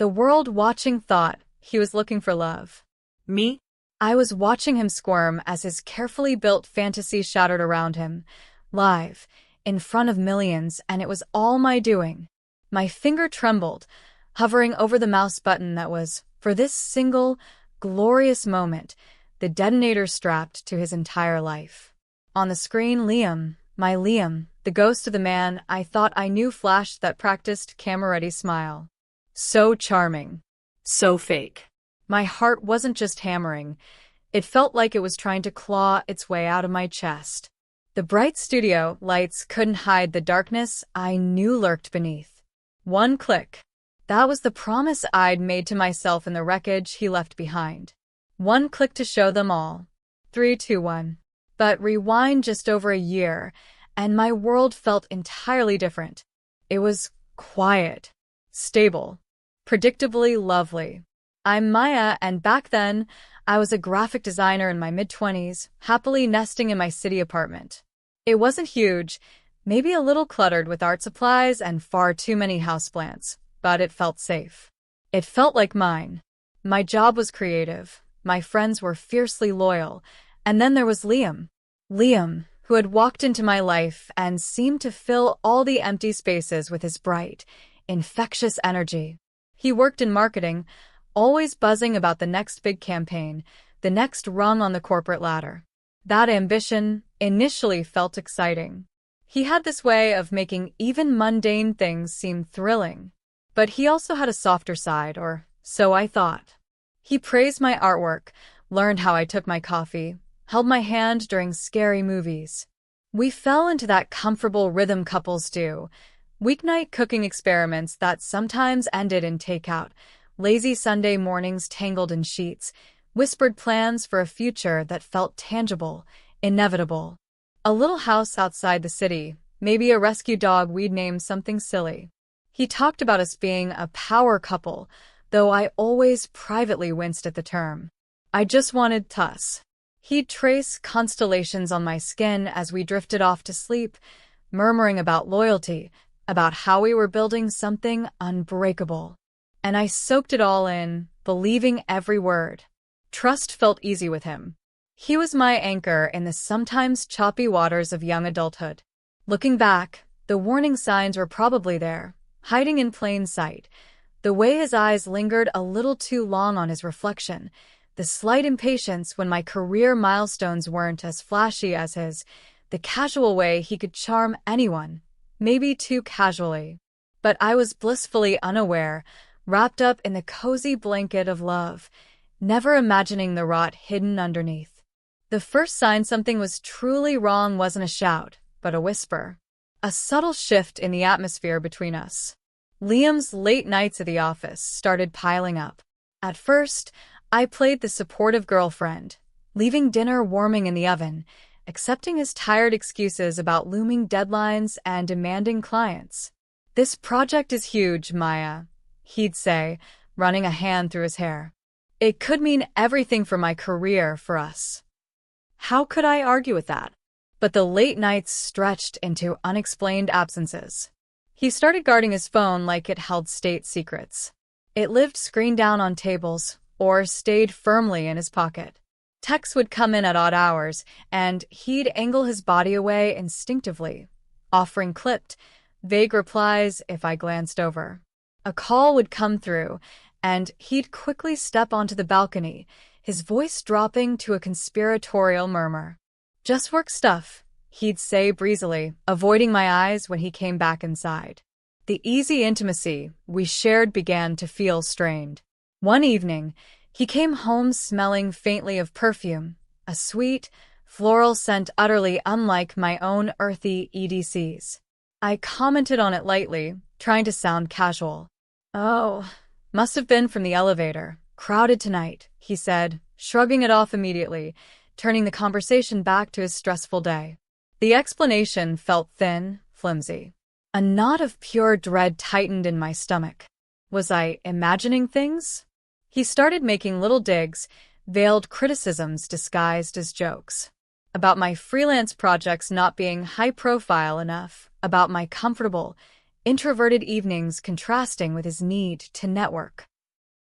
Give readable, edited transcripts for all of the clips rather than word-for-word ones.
The world watching thought he was looking for love. Me? I was watching him squirm as his carefully built fantasy shattered around him, live, in front of millions, and it was all my doing. My finger trembled, hovering over the mouse button that was, for this single, glorious moment, the detonator strapped to his entire life. On the screen, Liam, my Liam, the ghost of the man I thought I knew, flashed that practiced camera-ready smile. So charming. So fake. My heart wasn't just hammering. It felt like it was trying to claw its way out of my chest. The bright studio lights couldn't hide the darkness I knew lurked beneath. One click. That was the promise I'd made to myself in the wreckage he left behind. One click to show them all. 3, 2, 1. But rewind just over a year, and my world felt entirely different. It was quiet, stable, predictably lovely. I'm Maya, and back then, I was a graphic designer in my mid-20s, happily nesting in my city apartment. It wasn't huge, maybe a little cluttered with art supplies and far too many houseplants, but it felt safe. It felt like mine. My job was creative, my friends were fiercely loyal, and then there was Liam. Liam, who had walked into my life and seemed to fill all the empty spaces with his bright, infectious energy. He worked in marketing, always buzzing about the next big campaign, the next rung on the corporate ladder. That ambition initially felt exciting. He had this way of making even mundane things seem thrilling. But he also had a softer side, or so I thought. He praised my artwork, learned how I took my coffee, held my hand during scary movies. We fell into that comfortable rhythm couples do, weeknight cooking experiments that sometimes ended in takeout, lazy Sunday mornings tangled in sheets, whispered plans for a future that felt tangible, inevitable. A little house outside the city, maybe a rescue dog we'd name something silly. He talked about us being a power couple, though I always privately winced at the term. I just wanted Tuss. He'd trace constellations on my skin as we drifted off to sleep, murmuring about loyalty, about how we were building something unbreakable. And I soaked it all in, believing every word. Trust felt easy with him. He was my anchor in the sometimes choppy waters of young adulthood. Looking back, the warning signs were probably there, hiding in plain sight. The way his eyes lingered a little too long on his reflection, the slight impatience when my career milestones weren't as flashy as his, the casual way he could charm anyone, maybe too casually. But I was blissfully unaware, wrapped up in the cozy blanket of love, never imagining the rot hidden underneath. The first sign something was truly wrong wasn't a shout, but a whisper. A subtle shift in the atmosphere between us. Liam's late nights at the office started piling up. At first, I played the supportive girlfriend, leaving dinner warming in the oven, accepting his tired excuses about looming deadlines and demanding clients. "This project is huge, Maya," he'd say, running a hand through his hair. "It could mean everything for my career, for us." How could I argue with that? But the late nights stretched into unexplained absences. He started guarding his phone like it held state secrets. It lived screen down on tables, or stayed firmly in his pocket. Texts would come in at odd hours, and he'd angle his body away instinctively, offering clipped, vague replies if I glanced over. A call would come through, and he'd quickly step onto the balcony, his voice dropping to a conspiratorial murmur. "Just work stuff," he'd say breezily, avoiding my eyes when he came back inside. The easy intimacy we shared began to feel strained. One evening, he came home smelling faintly of perfume, a sweet, floral scent utterly unlike my own earthy EDCs. I commented on it lightly, trying to sound casual. "Oh, must have been from the elevator. Crowded tonight," he said, shrugging it off immediately, turning the conversation back to his stressful day. The explanation felt thin, flimsy. A knot of pure dread tightened in my stomach. Was I imagining things? He started making little digs, veiled criticisms disguised as jokes. About my freelance projects not being high-profile enough, about my comfortable, introverted evenings contrasting with his need to network.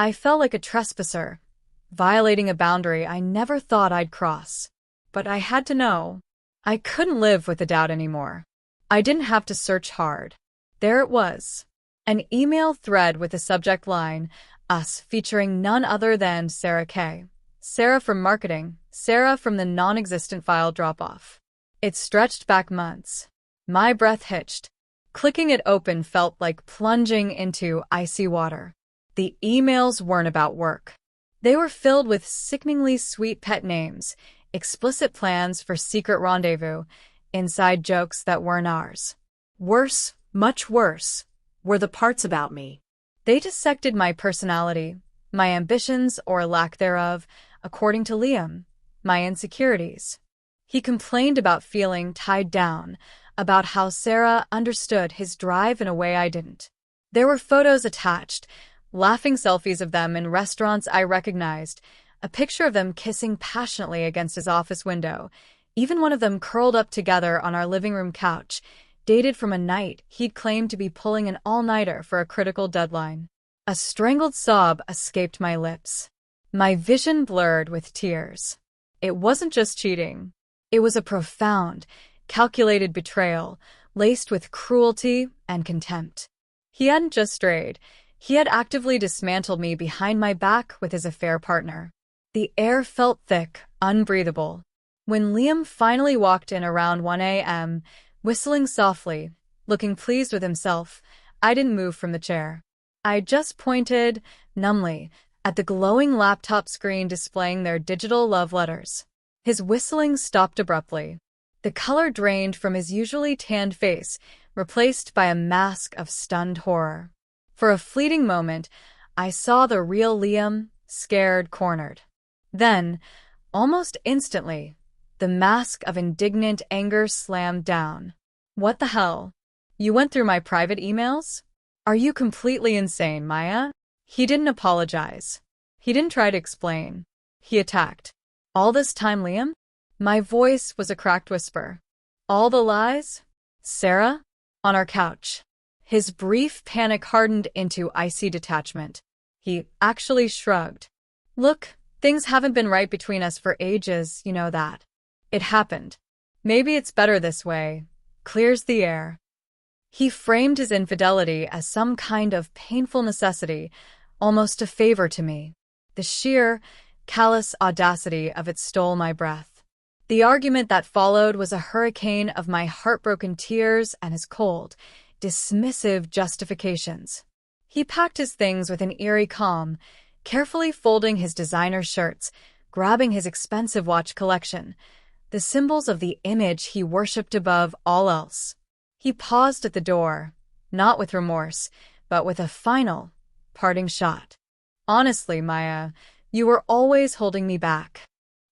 I felt like a trespasser, violating a boundary I never thought I'd cross. But I had to know. I couldn't live with the doubt anymore. I didn't have to search hard. There it was. An email thread with the subject line, "Us," featuring none other than Sarah K. Sarah from marketing, Sarah from the non-existent file drop-off. It stretched back months. My breath hitched. Clicking it open felt like plunging into icy water. The emails weren't about work. They were filled with sickeningly sweet pet names, explicit plans for secret rendezvous, inside jokes that weren't ours. Worse, much worse, were the parts about me. They dissected my personality, my ambitions or lack thereof, according to Liam, my insecurities. He complained about feeling tied down, about how Sarah understood his drive in a way I didn't. There were photos attached, laughing selfies of them in restaurants I recognized, a picture of them kissing passionately against his office window, even one of them curled up together on our living room couch, dated from a night he'd claimed to be pulling an all-nighter for a critical deadline. A strangled sob escaped my lips. My vision blurred with tears. It wasn't just cheating. It was a profound, calculated betrayal, laced with cruelty and contempt. He hadn't just strayed. He had actively dismantled me behind my back with his affair partner. The air felt thick, unbreathable. When Liam finally walked in around 1 a.m., whistling softly, looking pleased with himself, I didn't move from the chair. I just pointed, numbly, at the glowing laptop screen displaying their digital love letters. His whistling stopped abruptly. The color drained from his usually tanned face, replaced by a mask of stunned horror. For a fleeting moment, I saw the real Liam, scared, cornered. Then, almost instantly, the mask of indignant anger slammed down. What the hell? You went through my private emails? Are you completely insane, Maya? He didn't apologize. He didn't try to explain. He attacked. All this time, Liam? My voice was a cracked whisper. All the lies? Sarah? On our couch. His brief panic hardened into icy detachment. He actually shrugged. Look, things haven't been right between us for ages, you know that. It happened. Maybe it's better this way. Clears the air. He framed his infidelity as some kind of painful necessity, almost a favor to me. The sheer, callous audacity of it stole my breath. The argument that followed was a hurricane of my heartbroken tears and his cold, dismissive justifications. He packed his things with an eerie calm, carefully folding his designer shirts, grabbing his expensive watch collection, the symbols of the image he worshipped above all else. He paused at the door, not with remorse, but with a final, parting shot. Honestly, Maya, you were always holding me back.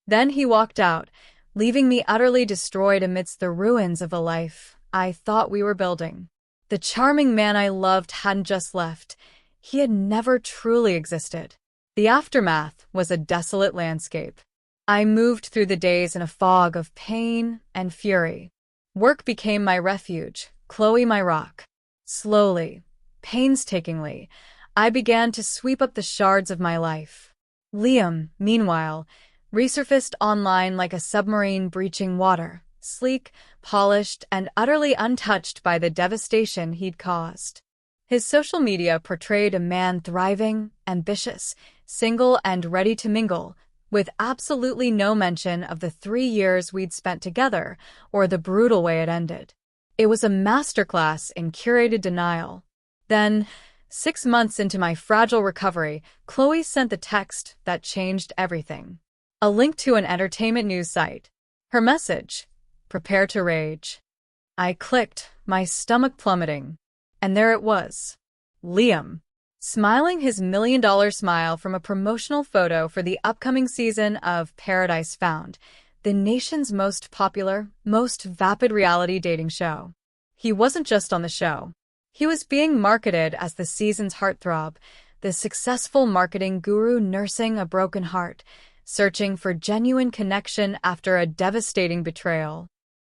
Then he walked out, leaving me utterly destroyed amidst the ruins of the life I thought we were building. The charming man I loved hadn't just left. He had never truly existed. The aftermath was a desolate landscape. I moved through the days in a fog of pain and fury. Work became my refuge, Chloe my rock. Slowly, painstakingly, I began to sweep up the shards of my life. Liam, meanwhile, resurfaced online like a submarine breaching water, sleek, polished, and utterly untouched by the devastation he'd caused. His social media portrayed a man thriving, ambitious, single, and ready to mingle, with absolutely no mention of the 3 years we'd spent together or the brutal way it ended. It was a masterclass in curated denial. Then, 6 months into my fragile recovery, Chloe sent the text that changed everything. A link to an entertainment news site. Her message: prepare to rage. I clicked, my stomach plummeting. And there it was. Liam, smiling his $1 million smile from a promotional photo for the upcoming season of Paradise Found, the nation's most popular, most vapid reality dating show. He wasn't just on the show. He was being marketed as the season's heartthrob, the successful marketing guru nursing a broken heart, searching for genuine connection after a devastating betrayal.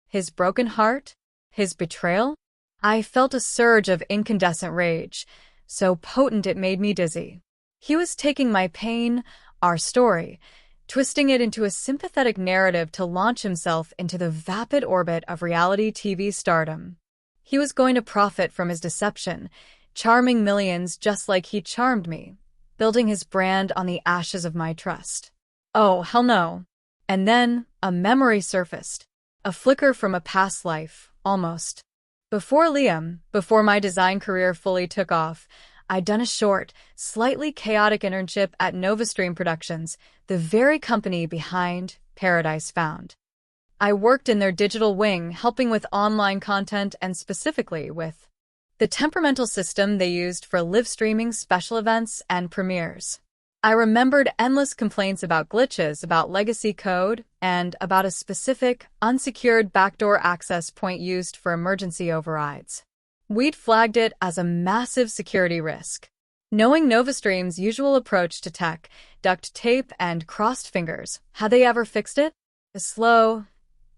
His broken heart? His betrayal? I felt a surge of incandescent rage, so potent it made me dizzy. He was taking my pain, our story, twisting it into a sympathetic narrative to launch himself into the vapid orbit of reality TV stardom. He was going to profit from his deception, charming millions just like he charmed me, building his brand on the ashes of my trust. Oh, hell no. And then a memory surfaced, a flicker from a past life, almost. Before my design career fully took off, I'd done a short, slightly chaotic internship at NovaStream Productions, the very company behind Paradise Found. I worked in their digital wing, helping with online content and specifically with the temperamental system they used for live streaming special events and premieres. I remembered endless complaints about glitches, about legacy code, and about a specific, unsecured backdoor access point used for emergency overrides. We'd flagged it as a massive security risk. Knowing NovaStream's usual approach to tech, duct tape and crossed fingers, had they ever fixed it? A slow,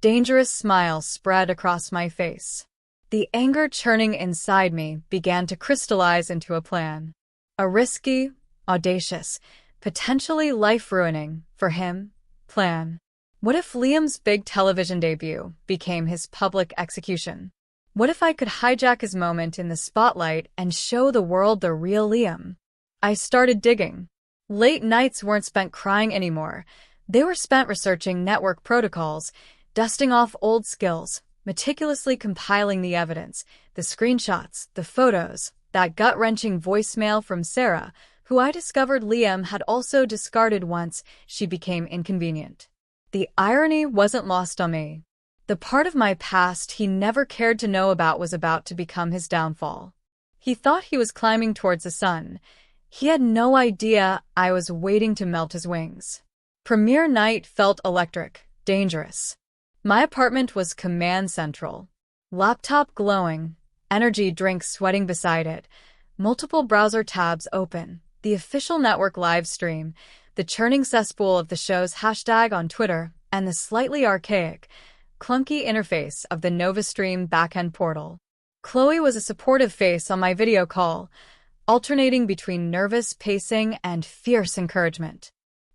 dangerous smile spread across my face. The anger churning inside me began to crystallize into a plan. A risky, audacious, potentially life-ruining, for him, plan. What if Liam's big television debut became his public execution? What if I could hijack his moment in the spotlight and show the world the real Liam? I started digging. Late nights weren't spent crying anymore. They were spent researching network protocols, dusting off old skills, meticulously compiling the evidence, the screenshots, the photos, that gut-wrenching voicemail from Sarah, who I discovered Liam had also discarded once she became inconvenient. The irony wasn't lost on me. The part of my past he never cared to know about was about to become his downfall. He thought he was climbing towards the sun. He had no idea I was waiting to melt his wings. Premiere night felt electric, dangerous. My apartment was command central. Laptop glowing, energy drink sweating beside it, multiple browser tabs open, the official network live stream, the churning cesspool of the show's hashtag on Twitter, and the slightly archaic, clunky interface of the NovaStream backend portal. Chloe was a supportive face on my video call, alternating between nervous pacing and fierce encouragement.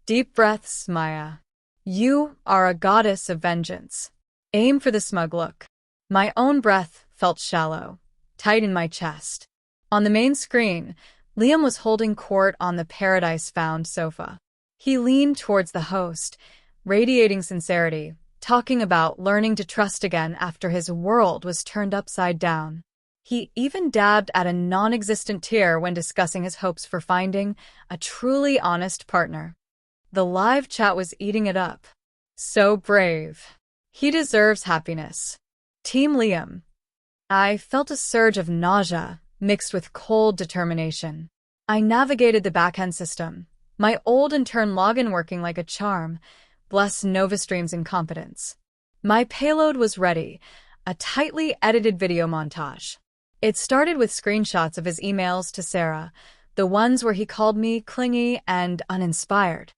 Deep breaths, Maya. You are a goddess of vengeance. Aim for the smug look. My own breath felt shallow, tight in my chest. On the main screen, Liam was holding court on the Paradise Found sofa. He leaned towards the host, radiating sincerity, talking about learning to trust again after his world was turned upside down. He even dabbed at a non-existent tear when discussing his hopes for finding a truly honest partner. The live chat was eating it up. So brave. He deserves happiness. Team Liam. I felt a surge of nausea, mixed with cold determination. I navigated the backend system, my old intern login working like a charm, bless NovaStream's incompetence. My payload was ready, a tightly edited video montage. It started with screenshots of his emails to Sarah, the ones where he called me clingy and uninspired.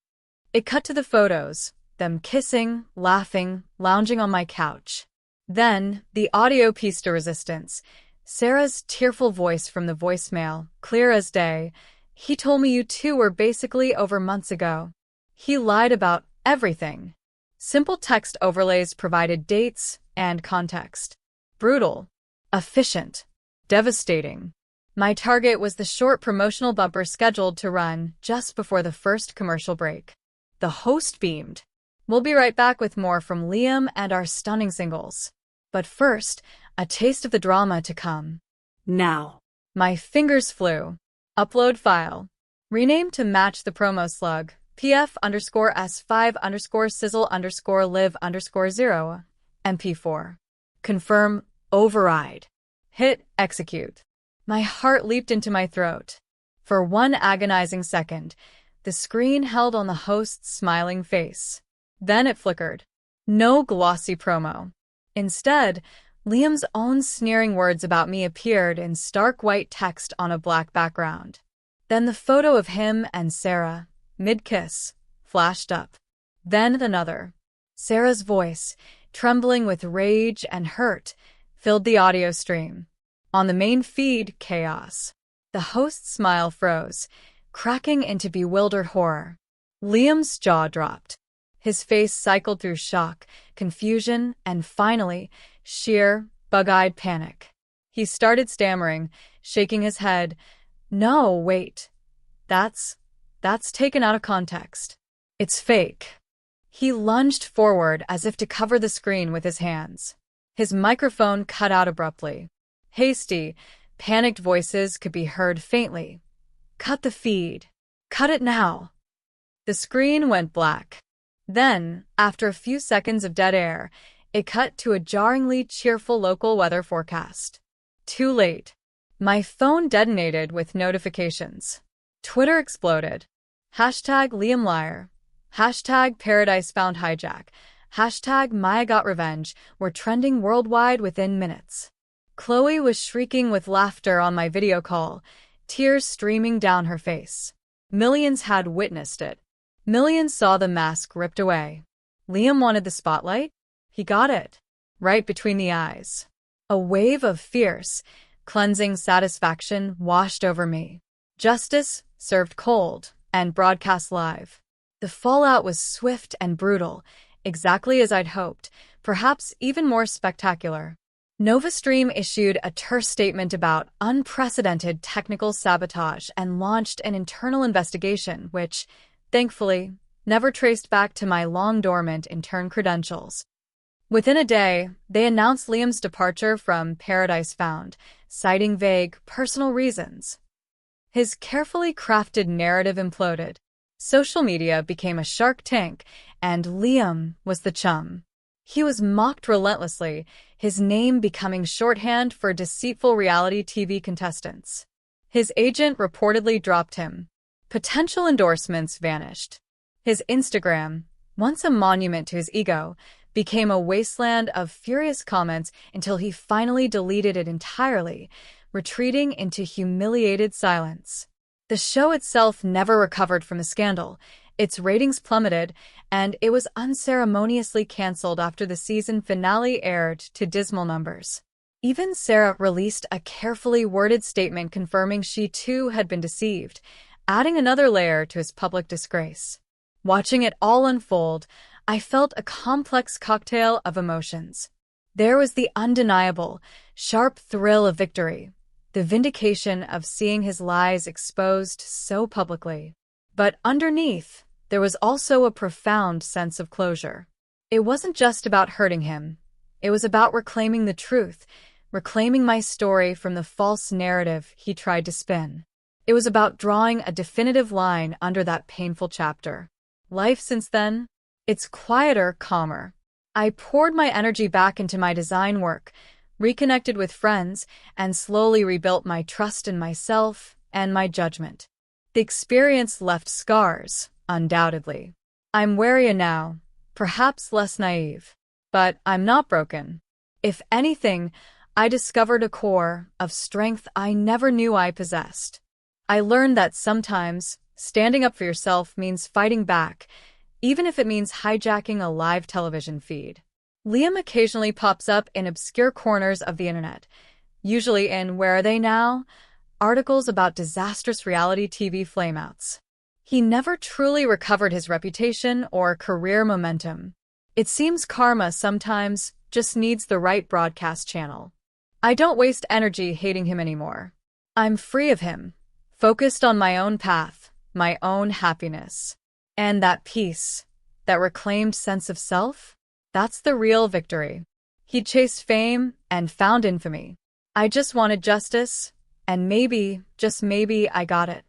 It cut to the photos, them kissing, laughing, lounging on my couch. Then, the audio pieced to resistance. Sarah's tearful voice from the voicemail, clear as day. He told me you two were basically over months ago. He lied about everything. Simple text overlays provided dates and context. Brutal. Efficient. Devastating. My target was the short promotional bumper scheduled to run just before the first commercial break. The host beamed. We'll be right back with more from Liam and our stunning singles. But first, a taste of the drama to come. Now. My fingers flew. Upload file. Rename to match the promo slug. pf_s5_sizzle_live_0. MP4. Confirm. Override. Hit execute. My heart leaped into my throat. For one agonizing second, the screen held on the host's smiling face. Then it flickered. No glossy promo. Instead, Liam's own sneering words about me appeared in stark white text on a black background. Then the photo of him and Sarah, mid-kiss, flashed up. Then another. Sarah's voice, trembling with rage and hurt, filled the audio stream. On the main feed, chaos. The host's smile froze. cracking into bewildered horror. Liam's jaw dropped. His face cycled through shock, confusion, and finally, sheer, bug-eyed panic. He started stammering, shaking his head. No, wait. That's taken out of context. It's fake. He lunged forward as if to cover the screen with his hands. His microphone cut out abruptly. Hasty, panicked voices could be heard faintly. Cut the feed. Cut it now. The screen went black. Then, after a few seconds of dead air, it cut to a jarringly cheerful local weather forecast. Too late. My phone detonated with notifications. Twitter exploded. Hashtag Liam Liar. Hashtag Paradise Found Hijack. Hashtag Maya Got Revenge were trending worldwide within minutes. Chloe was shrieking with laughter on my video call, tears streaming down her face. Millions had witnessed it. Millions saw the mask ripped away. Liam wanted the spotlight. He got it. Right between the eyes. A wave of fierce, cleansing satisfaction washed over me. Justice, served cold, and broadcast live. The fallout was swift and brutal, exactly as I'd hoped, perhaps even more spectacular. NovaStream issued a terse statement about unprecedented technical sabotage and launched an internal investigation which, thankfully, never traced back to my long-dormant intern credentials. Within a day, they announced Liam's departure from Paradise Found, citing vague, personal reasons. His carefully crafted narrative imploded. Social media became a shark tank, and Liam was the chum. He was mocked relentlessly, his name becoming shorthand for deceitful reality TV contestants. His agent reportedly dropped him. Potential endorsements vanished. His Instagram, once a monument to his ego, became a wasteland of furious comments until he finally deleted it entirely, retreating into humiliated silence. The show itself never recovered from the scandal. Its ratings plummeted, and it was unceremoniously canceled after the season finale aired to dismal numbers. Even Sarah released a carefully worded statement confirming she too had been deceived, adding another layer to his public disgrace. Watching it all unfold, I felt a complex cocktail of emotions. There was the undeniable, sharp thrill of victory, the vindication of seeing his lies exposed so publicly. But underneath, there was also a profound sense of closure. It wasn't just about hurting him. It was about reclaiming the truth, reclaiming my story from the false narrative he tried to spin. It was about drawing a definitive line under that painful chapter. Life since then? It's quieter, calmer. I poured my energy back into my design work, reconnected with friends, and slowly rebuilt my trust in myself and my judgment. The experience left scars, undoubtedly. I'm warier now, perhaps less naive. But I'm not broken. If anything, I discovered a core of strength I never knew I possessed. I learned that sometimes standing up for yourself means fighting back, even if it means hijacking a live television feed. Liam occasionally pops up in obscure corners of the internet, usually in Where Are They Now? Articles about disastrous reality TV flameouts. He never truly recovered his reputation or career momentum. It seems karma sometimes just needs the right broadcast channel. I don't waste energy hating him anymore. I'm free of him, focused on my own path, my own happiness. And that peace, that reclaimed sense of self, that's the real victory. He chased fame and found infamy. I just wanted justice, and maybe, just maybe, I got it.